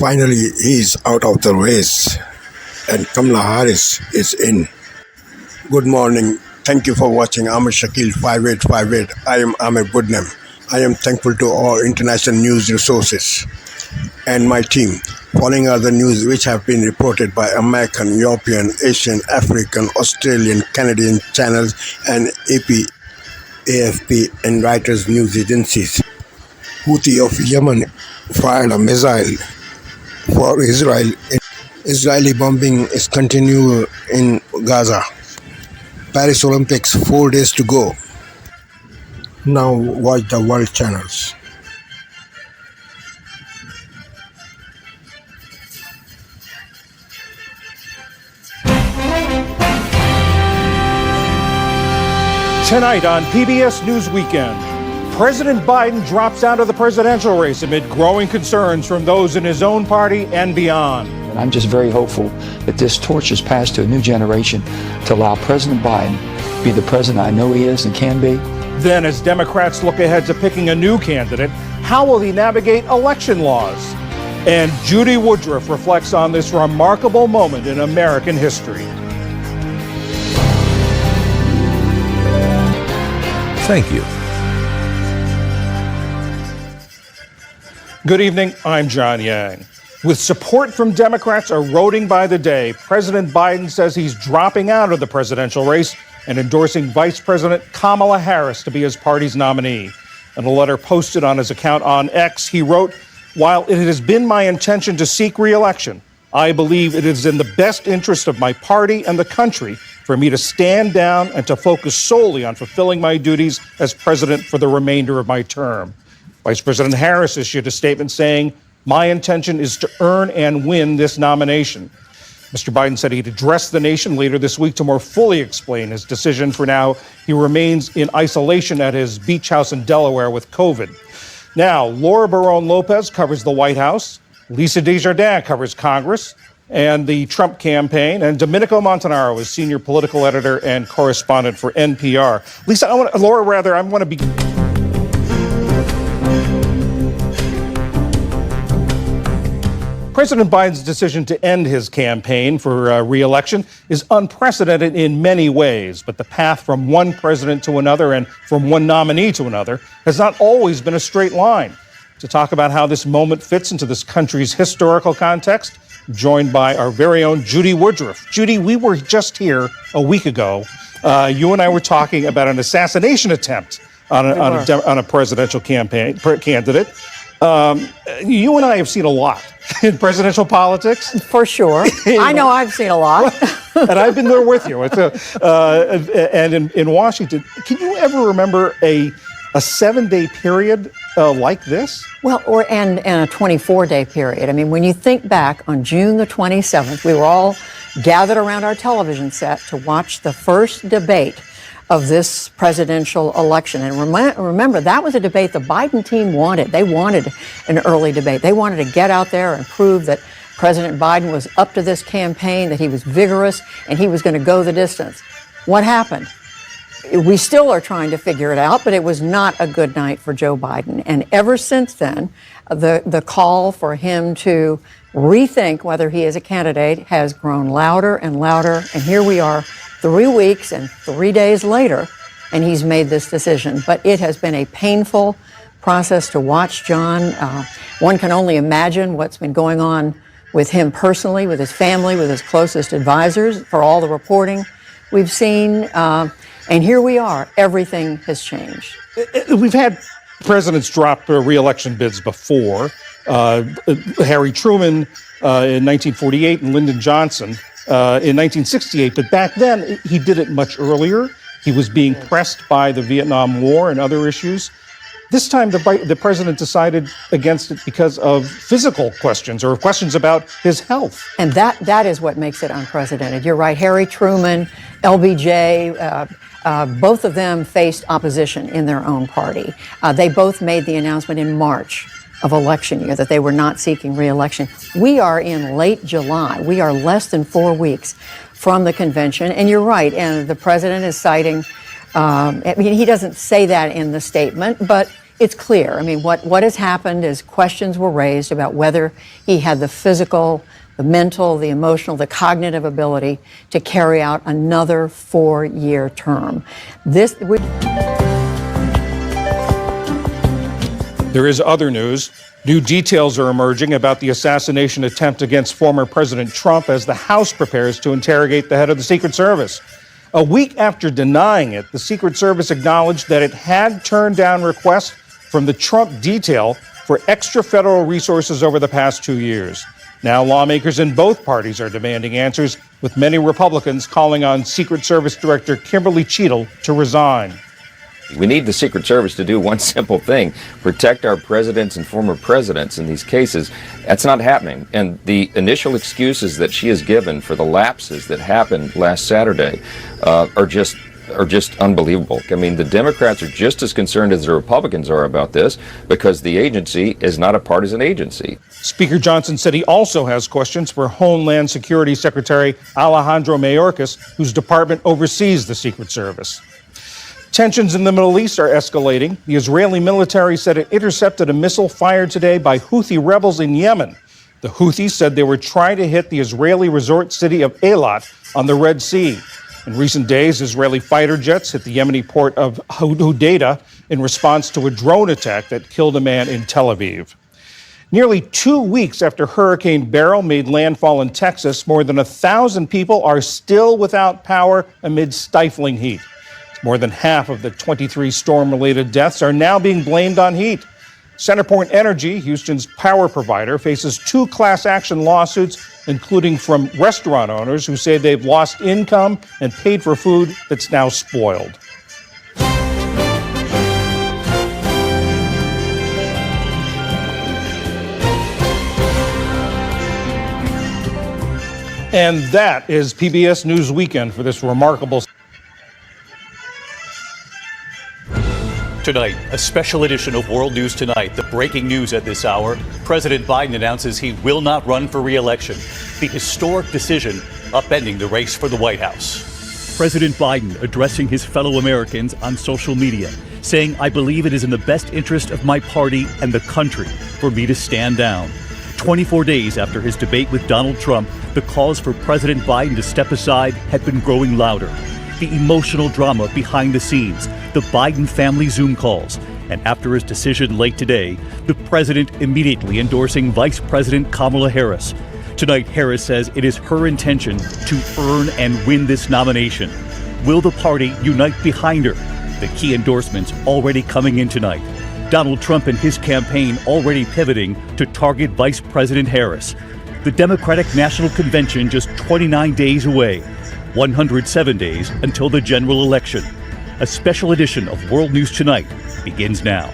Finally, he's out of the race and Kamala Harris is in. Good morning. Thank you for watching. I'm Shakil 5858. I am Ahmed Budnam. I am thankful to all international news resources and my team. Following are the news which have been reported by American, European, Asian, African, Australian, Canadian channels and AP, AFP and Reuters news agencies. Houthi of Yemen fired a missile for Israel. Israeli bombing is continuing in Gaza. Paris Olympics 4 days to go. Now watch the world channels. Tonight on PBS News Weekend, President Biden drops out of the presidential race amid growing concerns from those in his own party and beyond. And I'm just very hopeful that this torch is passed to a new generation to allow President Biden to be the president I know he is and can be. Then, as Democrats look ahead to picking a new candidate, how will he navigate election laws? And Judy Woodruff reflects on this remarkable moment in American history. Thank you. Good evening, I'm John Yang. With support from Democrats eroding by the day, President Biden says he's dropping out of the presidential race and endorsing Vice President Kamala Harris to be his party's nominee. In a letter posted on his account on X, he wrote, "While it has been my intention to seek re-election, I believe it is in the best interest of my party and the country for me to stand down and to focus solely on fulfilling my duties as president for the remainder of my term." Vice President Harris issued a statement saying, "My intention is to earn and win this nomination." Mr. Biden said he'd address the nation later this week to more fully explain his decision. For now, he remains in isolation at his beach house in Delaware with COVID. Now, Laura Barone Lopez covers the White House, Lisa Desjardins covers Congress and the Trump campaign, and Domenico Montanaro is senior political editor and correspondent for NPR. Lisa, I want to be... President Biden's decision to end his campaign for re-election is unprecedented in many ways, but the path from one president to another and from one nominee to another has not always been a straight line. To talk about how this moment fits into this country's historical context, I'm joined by our very own Judy Woodruff. Judy, we were just here a week ago. You and I were talking about an assassination attempt on a presidential candidate. You and I have seen a lot in presidential politics. For sure. I know I've seen a lot. And I've been there with you. And in Washington, can you ever remember a 7-day period like this? Well, and a 24-day period. I mean, when you think back on June the 27th, we were all gathered around our television set to watch the first debate of this presidential election. And remember, that was a debate the Biden team wanted. They wanted an early debate. They wanted to get out there and prove that President Biden was up to this campaign, that he was vigorous, and he was going to go the distance. What happened? We still are trying to figure it out, but it was not a good night for Joe Biden. And ever since then, the call for him to rethink whether he is a candidate has grown louder and louder. And here we are 3 weeks and 3 days later, and he's made this decision. But it has been a painful process to watch, John. One can only imagine what's been going on with him personally, with his family, with his closest advisors, for all the reporting we've seen. And here we are. Everything has changed. We've had presidents drop re-election bids before. Harry Truman in 1948 and Lyndon Johnson in 1968. But back then, he did it much earlier. He was being pressed by the Vietnam War and other issues. This time, the president decided against it because of physical questions or questions about his health. And that is what makes it unprecedented. You're right. Harry Truman, LBJ, both of them faced opposition in their own party. They both made the announcement in March of election year that they were not seeking re-election. We are in late July. We are less than 4 weeks from the convention. And you're right. And the president is citing, he doesn't say that in the statement, but it's clear. I mean, what has happened is questions were raised about whether he had the physical, the mental, the emotional, the cognitive ability to carry out another 4-year term. There is other news. New details are emerging about the assassination attempt against former President Trump as the House prepares to interrogate the head of the Secret Service. A week after denying it, the Secret Service acknowledged that it had turned down requests from the Trump detail for extra federal resources over the past 2 years. Now lawmakers in both parties are demanding answers, with many Republicans calling on Secret Service Director Kimberly Cheadle to resign. We need the Secret Service to do one simple thing: protect our presidents and former presidents in these cases. That's not happening. And the initial excuses that she has given for the lapses that happened last Saturday are just unbelievable. I mean, the Democrats are just as concerned as the Republicans are about this, because the agency is not a partisan agency. Speaker Johnson said he also has questions for Homeland Security Secretary Alejandro Mayorkas, whose department oversees the Secret Service. Tensions in the Middle East are escalating. The Israeli military said it intercepted a missile fired today by Houthi rebels in Yemen. The Houthis said they were trying to hit the Israeli resort city of Eilat on the Red Sea. In recent days, Israeli fighter jets hit the Yemeni port of Hodeidah in response to a drone attack that killed a man in Tel Aviv. Nearly 2 weeks after Hurricane Beryl made landfall in Texas, more than 1,000 people are still without power amid stifling heat. More than half of the 23 storm-related deaths are now being blamed on heat. CenterPoint Energy, Houston's power provider, faces 2 class action lawsuits, including from restaurant owners who say they've lost income and paid for food that's now spoiled. And that is PBS News Weekend for this remarkable. Tonight, a special edition of World News Tonight. The breaking news at this hour: President Biden announces he will not run for re-election. The historic decision upending the race for the White House. President Biden addressing his fellow Americans on social media, saying, "I believe it is in the best interest of my party and the country for me to stand down." 24 days after his debate with Donald Trump, the calls for President Biden to step aside had been growing louder. The emotional drama behind the scenes, the Biden family Zoom calls, and after his decision late today, the president immediately endorsing Vice President Kamala Harris. Tonight, Harris says it is her intention to earn and win this nomination. Will the party unite behind her? The key endorsements already coming in tonight. Donald Trump and his campaign already pivoting to target Vice President Harris. The Democratic National Convention just 29 days away. 107 days until the general election. A special edition of World News Tonight begins now.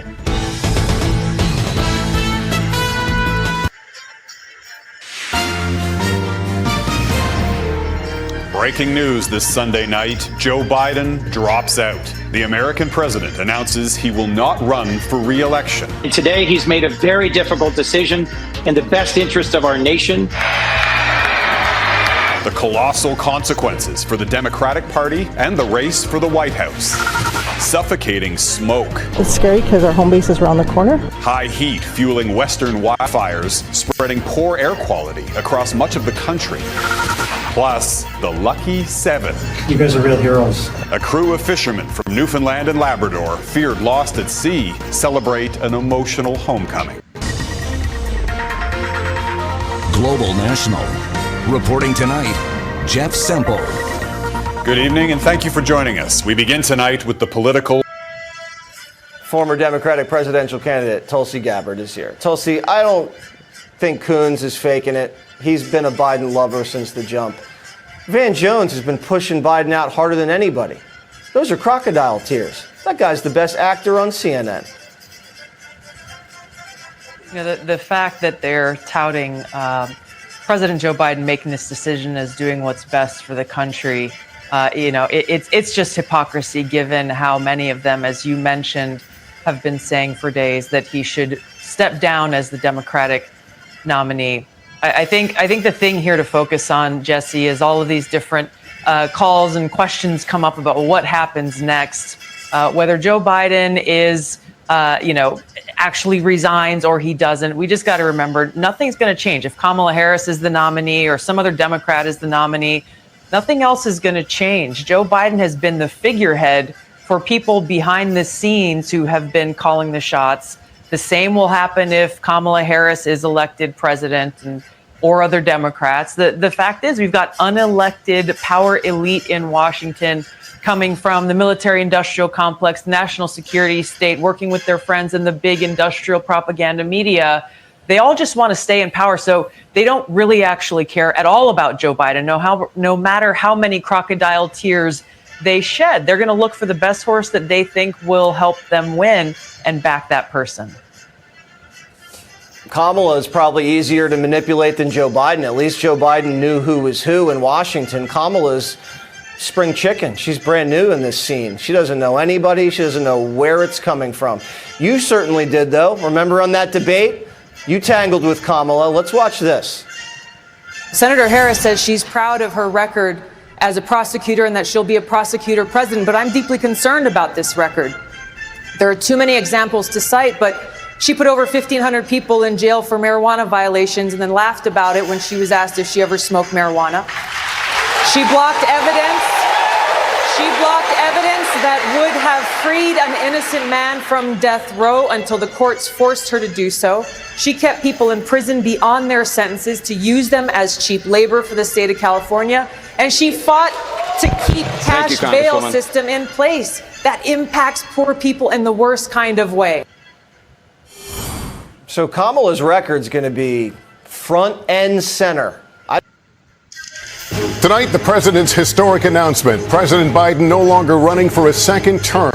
Breaking news this Sunday night: Joe Biden drops out. The American president announces he will not run for re-election. Today, he's made a very difficult decision in the best interest of our nation. The colossal consequences for the Democratic Party and the race for the White House. Suffocating smoke. It's scary because our home base is around the corner. High heat fueling western wildfires, spreading poor air quality across much of the country. Plus, the Lucky 7. You guys are real heroes. A crew of fishermen from Newfoundland and Labrador, feared lost at sea, celebrate an emotional homecoming. Global National. Reporting tonight, Jeff Semple. Good evening, and thank you for joining us. We begin tonight with the political. Former Democratic presidential candidate Tulsi Gabbard is here. Tulsi, I don't think Coons is faking it. He's been a Biden lover since the jump. Van Jones has been pushing Biden out harder than anybody. Those are crocodile tears. That guy's the best actor on CNN. You know, the fact that they're touting President Joe Biden making this decision as doing what's best for the country, it's just hypocrisy, given how many of them, as you mentioned, have been saying for days that he should step down as the Democratic nominee. I think the thing here to focus on, Jesse, is all of these different calls and questions come up about what happens next. Whether Joe Biden is actually resigns or he doesn't. We just got to remember nothing's going to change. If Kamala Harris is the nominee or some other Democrat is the nominee, nothing else is going to change. Joe Biden has been the figurehead for people behind the scenes who have been calling the shots. The same will happen if Kamala Harris is elected president or other Democrats. The fact is we've got unelected power elite in Washington coming from the military-industrial complex, national security state, working with their friends in the big industrial propaganda media. They all just want to stay in power, so they don't really actually care at all about Joe Biden, no matter how many crocodile tears they shed. They're going to look for the best horse that they think will help them win and back that person. Kamala is probably easier to manipulate than Joe Biden. At least Joe Biden knew who was who in Washington. Kamala's spring chicken. She's brand new in this scene. She doesn't know anybody. She doesn't know where it's coming from. You certainly did, though. Remember on that debate? You tangled with Kamala. Let's watch this. Senator Harris says she's proud of her record as a prosecutor and that she'll be a prosecutor president, but I'm deeply concerned about this record. There are too many examples to cite, but she put over 1,500 people in jail for marijuana violations and then laughed about it when she was asked if she ever smoked marijuana. She blocked evidence. She blocked evidence that would have freed an innocent man from death row until the courts forced her to do so. She kept people in prison beyond their sentences to use them as cheap labor for the state of California. And she fought to keep cash bail system in place that impacts poor people in the worst kind of way. So Kamala's record's going to be front and center. Tonight, the president's historic announcement. President Biden no longer running for a second term.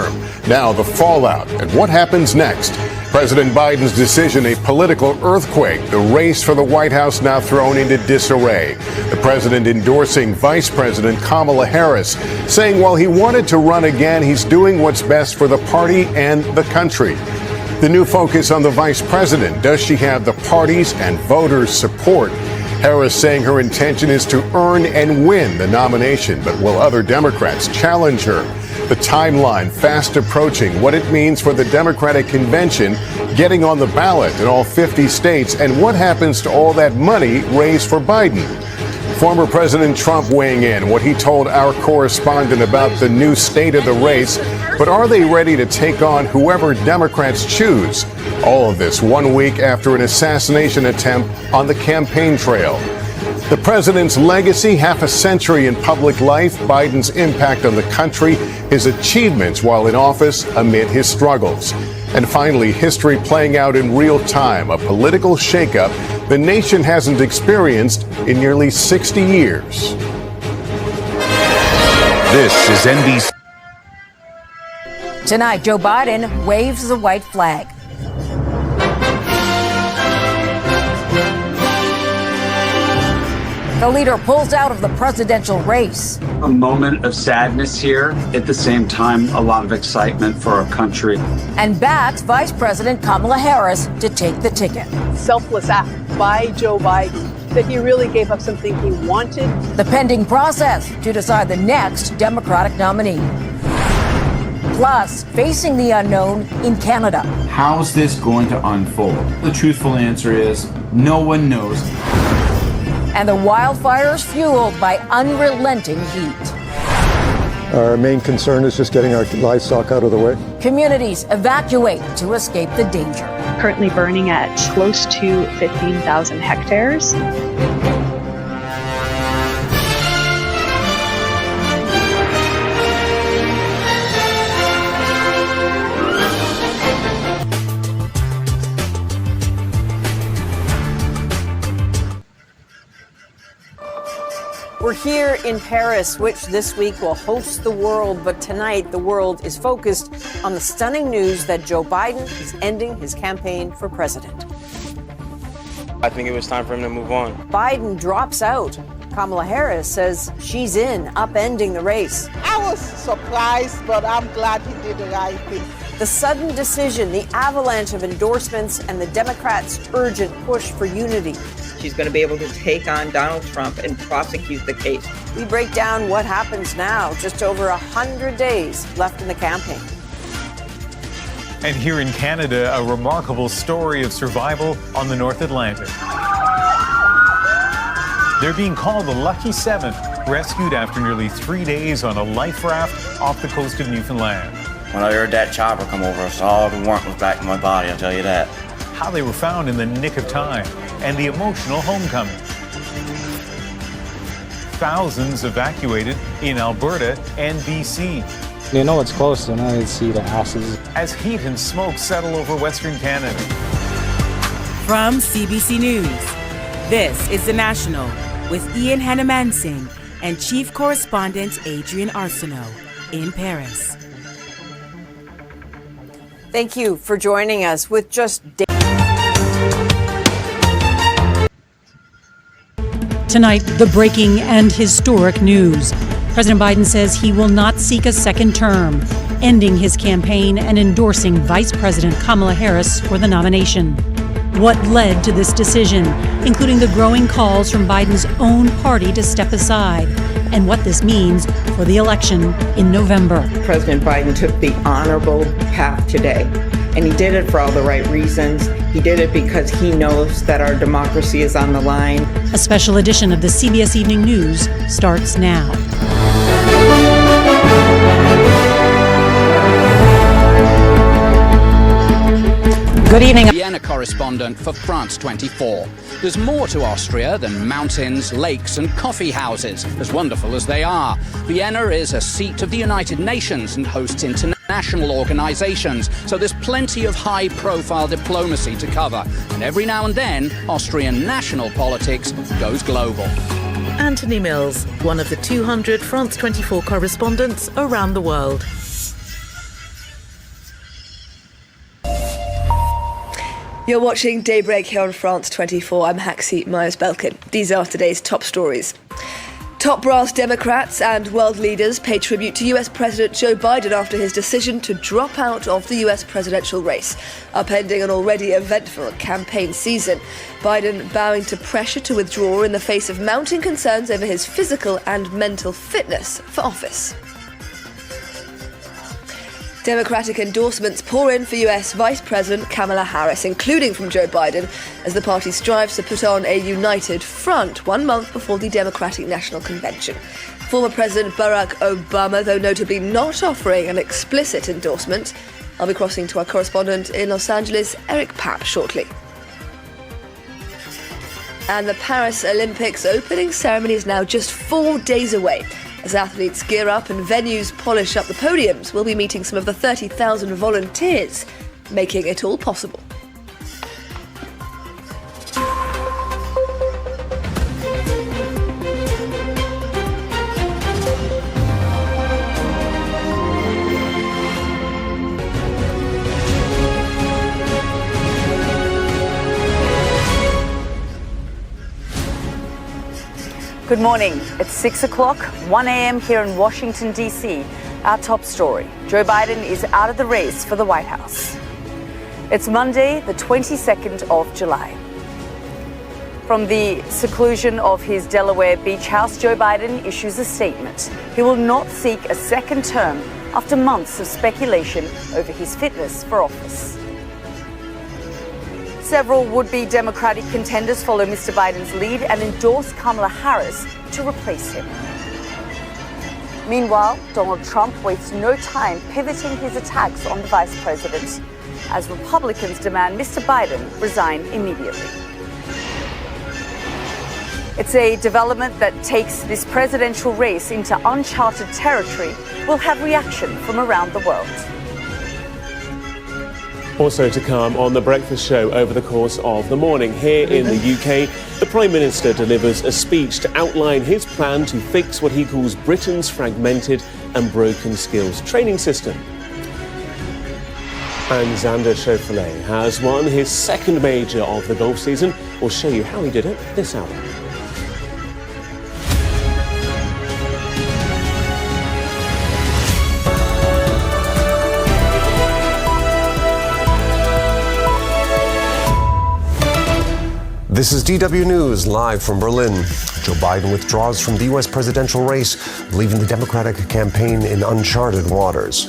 Now the fallout and what happens next. President Biden's decision, a political earthquake. The race for the White House now thrown into disarray. The president endorsing Vice President Kamala Harris, saying while he wanted to run again, he's doing what's best for the party and the country. The new focus on the vice president. Does she have the party's and voters' support? Harris saying her intention is to earn and win the nomination, but will other Democrats challenge her? The timeline fast approaching, what it means for the Democratic convention getting on the ballot in all 50 states, and what happens to all that money raised for Biden. Former President Trump weighing in, what he told our correspondent about the new state of the race. But are they ready to take on whoever Democrats choose? All of this 1 week after an assassination attempt on the campaign trail. The president's legacy, half a century in public life, Biden's impact on the country, his achievements while in office amid his struggles. And finally, history playing out in real time, a political shakeup the nation hasn't experienced in nearly 60 years. This is NBC. Tonight, Joe Biden waves the white flag. The leader pulls out of the presidential race. A moment of sadness here, at the same time, a lot of excitement for our country. And backs Vice President Kamala Harris to take the ticket. Selfless act by Joe Biden that he really gave up something he wanted. The pending process to decide the next Democratic nominee. Plus, facing the unknown in Canada. How's this going to unfold? The truthful answer is no one knows. And the wildfires fueled by unrelenting heat. Our main concern is just getting our livestock out of the way. Communities evacuate to escape the danger. Currently burning at close to 15,000 hectares. We're here in Paris, which this week will host the world, but tonight the world is focused on the stunning news that Joe Biden is ending his campaign for president. I think it was time for him to move on. Biden drops out. Kamala Harris says she's in, upending the race. I was surprised, but I'm glad he did the right thing. The sudden decision, the avalanche of endorsements, and the Democrats' urgent push for unity. She's going to be able to take on Donald Trump and prosecute the case. We break down what happens now, just over 100 days left in the campaign. And here in Canada, a remarkable story of survival on the North Atlantic. They're being called the Lucky Seven, rescued after nearly 3 days on a life raft off the coast of Newfoundland. When I heard that chopper come over, all the warmth was back in my body, I'll tell you that. How they were found in the nick of time, and the emotional homecoming. Thousands evacuated in Alberta and BC. They know it's close, and I see the asses. As heat and smoke settle over Western Canada. From CBC News, this is The National with Ian Hannah-Mansing and Chief Correspondent Adrian Arsenault in Paris. Thank you for joining us with just Tonight, the breaking and historic news. President Biden says he will not seek a second term, ending his campaign and endorsing Vice President Kamala Harris for the nomination. What led to this decision, including the growing calls from Biden's own party to step aside, and what this means for the election in November. President Biden took the honorable path today, and he did it for all the right reasons. He did it because he knows that our democracy is on the line. A special edition of the CBS Evening News starts now. Good evening. Vienna correspondent for France 24. There's more to Austria than mountains, lakes and coffee houses, as wonderful as they are. Vienna is a seat of the United Nations and hosts international organizations, so there's plenty of high-profile diplomacy to cover. And every now and then, Austrian national politics goes global. Anthony Mills, one of the 200 France 24 correspondents around the world. You're watching Daybreak here on France 24. I'm Haxie Myers-Belkin. These are today's top stories. Top brass Democrats and world leaders pay tribute to US President Joe Biden after his decision to drop out of the US presidential race, upending an already eventful campaign season. Biden bowing to pressure to withdraw in the face of mounting concerns over his physical and mental fitness for office. Democratic endorsements pour in for US Vice President Kamala Harris, including from Joe Biden, as the party strives to put on a united front 1 month before the Democratic National Convention. Former President Barack Obama, though notably not offering an explicit endorsement. I'll be crossing to our correspondent in Los Angeles, Eric Papp, shortly. And the Paris Olympics opening ceremony is now just 4 days away. As athletes gear up and venues polish up the podiums, we'll be meeting some of the 30,000 volunteers making it all possible. Good morning. It's 6 o'clock, 1 a.m. here in Washington, D.C. Our top story. Joe Biden is out of the race for the White House. It's Monday, the 22nd of July. From the seclusion of his Delaware beach house, Joe Biden issues a statement. He will not seek a second term after months of speculation over his fitness for office. Several would-be Democratic contenders follow Mr. Biden's lead and endorse Kamala Harris to replace him. Meanwhile, Donald Trump wastes no time pivoting his attacks on the vice president, as Republicans demand Mr. Biden resign immediately. It's a development that takes this presidential race into uncharted territory. Will have reaction from around the world. Also to come on The Breakfast Show over the course of the morning. Here in the UK, the Prime Minister delivers a speech to outline his plan to fix what he calls Britain's fragmented and broken skills training system. And Xander Schauffele has won his second major of the golf season. We'll show you how he did it this hour. This is DW News live from Berlin. Joe Biden withdraws from the U.S. presidential race, leaving the Democratic campaign in uncharted waters.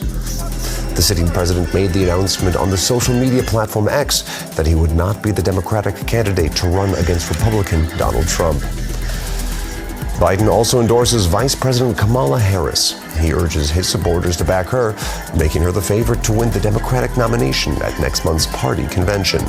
The sitting president made the announcement on the social media platform X that he would not be the Democratic candidate to run against Republican Donald Trump. Biden also endorses Vice President Kamala Harris. He urges his supporters to back her, making her the favorite to win the Democratic nomination at next month's party convention.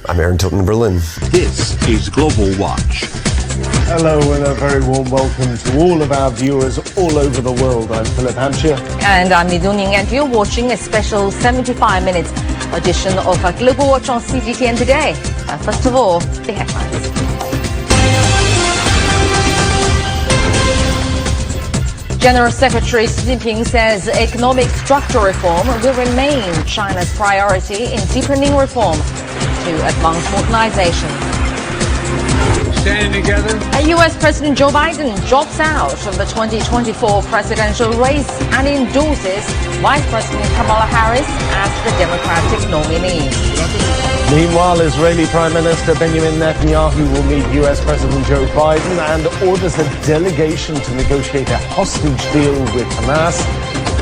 I'm Aaron Tilton in Berlin. This is Global Watch. Hello and a very warm welcome to all of our viewers all over the world. I'm Philip Hampshire. And I'm Niduning, and you're watching a special 75-minute edition of Global Watch on CGTN today. First of all, the headlines. General Secretary Xi Jinping says economic structural reform will remain China's priority in deepening reform to advance modernization. Standing together. U.S. President Joe Biden drops out of the 2024 presidential race and endorses Vice President Kamala Harris as the Democratic nominee. Meanwhile, Israeli Prime Minister Benjamin Netanyahu will meet U.S. President Joe Biden and orders a delegation to negotiate a hostage deal with Hamas.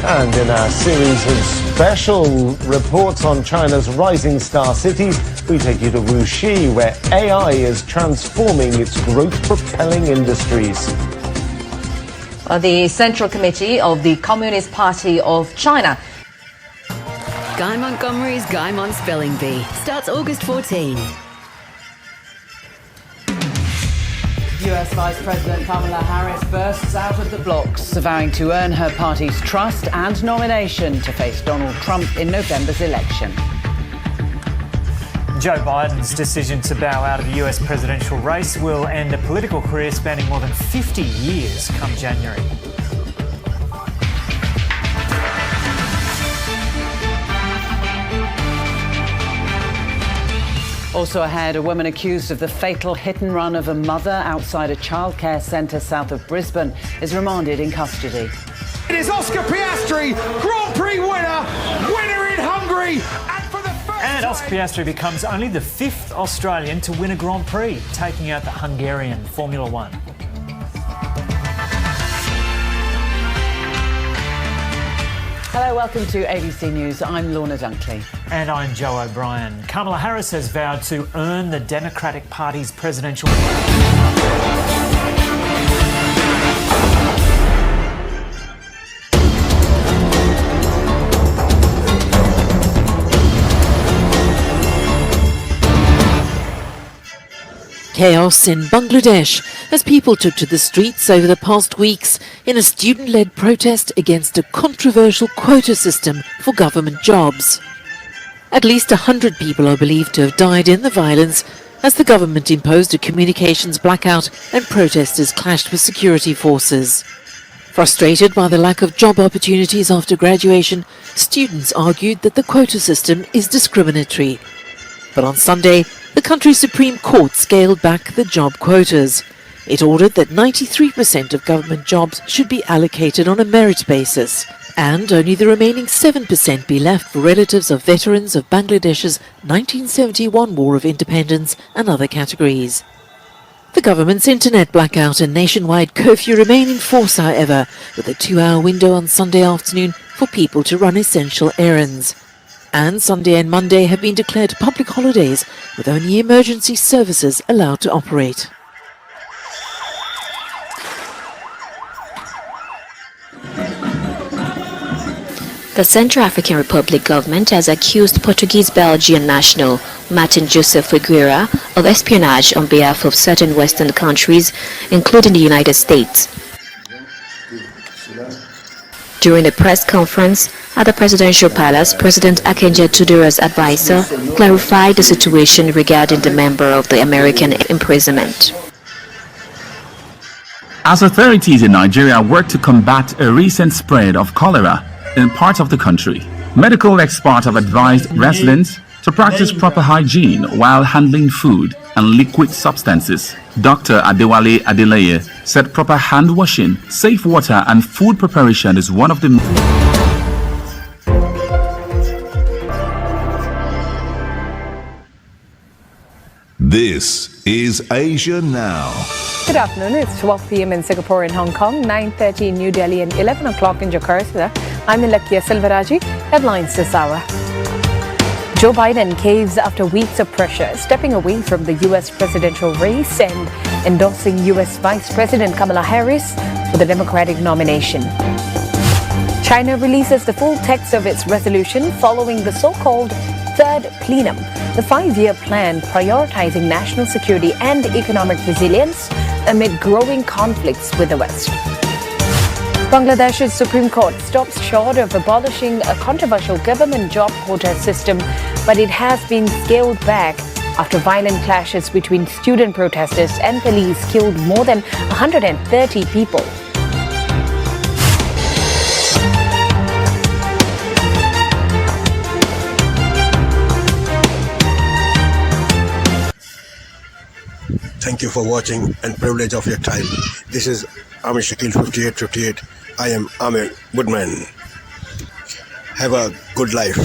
And in our series of special reports on China's rising star cities, we take you to Wuxi, where AI is transforming its growth-propelling industries. The Central Committee of the Communist Party of China. Guy Montgomery's Guy Mon Spelling Bee starts August 14. US Vice President Kamala Harris bursts out of the blocks, vowing to earn her party's trust and nomination to face Donald Trump in November's election. Joe Biden's decision to bow out of the US presidential race will end a political career spanning more than 50 years come January. Also ahead, a woman accused of the fatal hit and run of a mother outside a childcare centre south of Brisbane is remanded in custody. It is Oscar Piastri, Grand Prix winner in Hungary. And Oscar Piastri becomes only the 5th Australian to win a Grand Prix, taking out the Hungarian Formula One. Hello, welcome to ABC News. I'm Lorna Dunkley. And I'm Joe O'Brien. Kamala Harris has vowed to earn the Democratic Party's presidential... Chaos in Bangladesh as people took to the streets over the past weeks in a student-led protest against a controversial quota system for government jobs. At least 100 people are believed to have died in the violence as the government imposed a communications blackout and protesters clashed with security forces. Frustrated by the lack of job opportunities after graduation, students argued that the quota system is discriminatory. But on Sunday, the country's Supreme Court scaled back the job quotas. It ordered that 93% of government jobs should be allocated on a merit basis, and only the remaining 7% be left for relatives of veterans of Bangladesh's 1971 War of Independence and other categories. The government's internet blackout and nationwide curfew remain in force, however, with a 2-hour window on Sunday afternoon for people to run essential errands. And Sunday and Monday have been declared public holidays, with only emergency services allowed to operate. The Central African Republic government has accused Portuguese-Belgian national Martin Joseph Figueira of espionage on behalf of certain Western countries, including the United States. During a press conference at the presidential palace, President Akenja Tudura's advisor clarified the situation regarding the member of the American imprisonment. As authorities in Nigeria work to combat a recent spread of cholera in parts of the country, medical experts have advised residents to practice proper hygiene while handling food and liquid substances. Dr. Adewale Adeleye said proper hand washing, safe water and food preparation is one of the... This is Asia Now. Good afternoon. It's 12 p.m. in Singapore and Hong Kong, 9:30 in New Delhi and 11 o'clock in Jakarta. I'm Ilakia Silveraji. Headlines this hour. Joe Biden caves after weeks of pressure, stepping away from the U.S. presidential race and endorsing U.S. Vice President Kamala Harris for the Democratic nomination. China releases the full text of its resolution following the so-called Third Plenum, the 5-year plan prioritizing national security and economic resilience amid growing conflicts with the West. Bangladesh's Supreme Court stops short of abolishing a controversial government job quota system, but it has been scaled back after violent clashes between student protesters and police killed more than 130 people. Thank you for watching and privilege of your time. This is Amir Shakil 5858. I am Amir Goodman. Have a good life.